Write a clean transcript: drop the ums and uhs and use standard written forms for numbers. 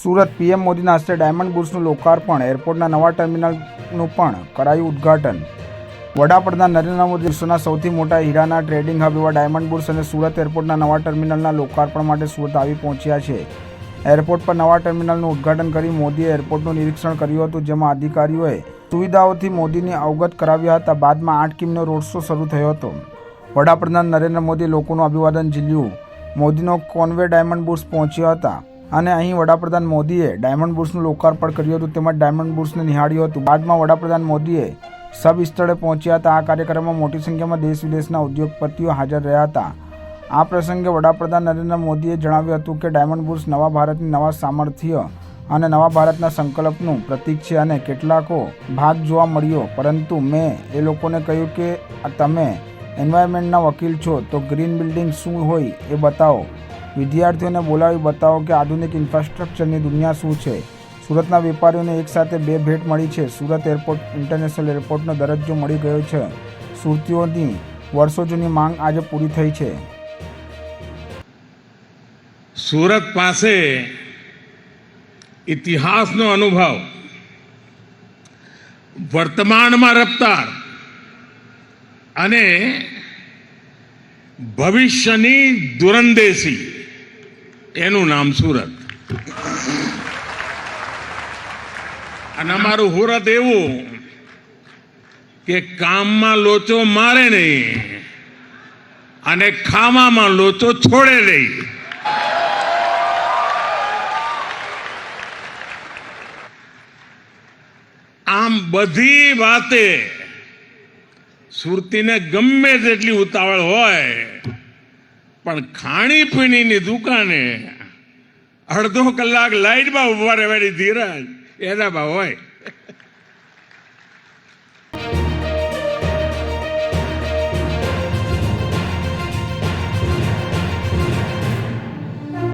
Surat PM મોદીના હસ્તે diamond બુર્સનું લોકાર્પણ, એરપોર્ટના નવા ટર્મિનલનું પણ કરાયું ઉદ્ઘાટન। વડાપ્રધાન નરેન્દ્ર મોદી વિશ્વના સૌથી મોટા હીરાના ટ્રેડિંગ હબ એવા ડાયમંડ બુર્સ અને સુરત એરપોર્ટના નવા ટર્મિનલના લોકાર્પણ માટે સુરત આવી પહોંચ્યા છે। એરપોર્ટ પર નવા ટર્મિનલનું ઉદ્ઘાટન કરી મોદીએ એરપોર્ટનું નિરીક્ષણ કર્યું હતું, જેમાં અધિકારીઓએ સુવિધાઓથી મોદીને અવગત કરાવ્યા હતા। બાદમાં 8 કિમીનો રોડ શો શરૂ થયો હતો। વડાપ્રધાન નરેન્દ્ર મોદીએ લોકોનું અભિવાદન ઝીલ્યું। મોદીનો કોન્વે ડાયમંડ બુર્સ પહોંચ્યા હતા અને અહીં વડાપ્રધાન મોદીએ ડાયમંડ બુર્સનું લોકાર્પણ કર્યું હતું, તેમજ ડાયમંડ બુર્સને નિહાળ્યું હતું। બાદમાં વડાપ્રધાન મોદીએ સબ સ્થળે પહોંચ્યા હતા। આ કાર્યક્રમમાં મોટી સંખ્યામાં દેશ વિદેશના ઉદ્યોગપતિઓ હાજર રહ્યા હતા। આ પ્રસંગે વડાપ્રધાન નરેન્દ્ર મોદીએ જણાવ્યું હતું કે ડાયમંડ બુર્સ નવા ભારતની નવા સામર્થ્ય અને નવા ભારતના સંકલ્પનું પ્રતીક છે અને કેટલાકો ભાગ જોવા મળ્યો, પરંતુ મેં એ લોકોને કહ્યું કે તમે એન્વાયરમેન્ટના વકીલ છો તો ગ્રીન બિલ્ડિંગ શું હોય એ બતાવો। વિદ્યાર્થીઓને બોલાવી બતાવો કે આધુનિક ઇન્ફ્રાસ્ટ્રક્ચરની દુનિયા શું છે। સુરતના વેપારીઓને એકસાથે બે ભેટ મળી છે। સુરત એરપોર્ટ ઇન્ટરનેશનલ એરપોર્ટનો દરજ્જો મળી ગયો છે। સુરતીઓની વર્ષો જૂની માંગ આજે પૂરી થઈ છે। સુરત પાસે ઇતિહાસનો અનુભવ, વર્તમાનમાં રફતાર અને ભવિષ્યની દૂરંદેશી, એનું નામ સુરત। અને અમારું સુરત એવું કે કામમાં લોચો મારે નહીં અને ખાવામાં લોચો છોડે નહીં। આમ બધી વાતે સુરતીને ગમે તેટલી ઉતાવળ હોય, પણ ખાણીપીણીની દુકાને અડધો કલાક લાઈટમાં ઉભા રહેવાની ધીરજ એનામાં હોય।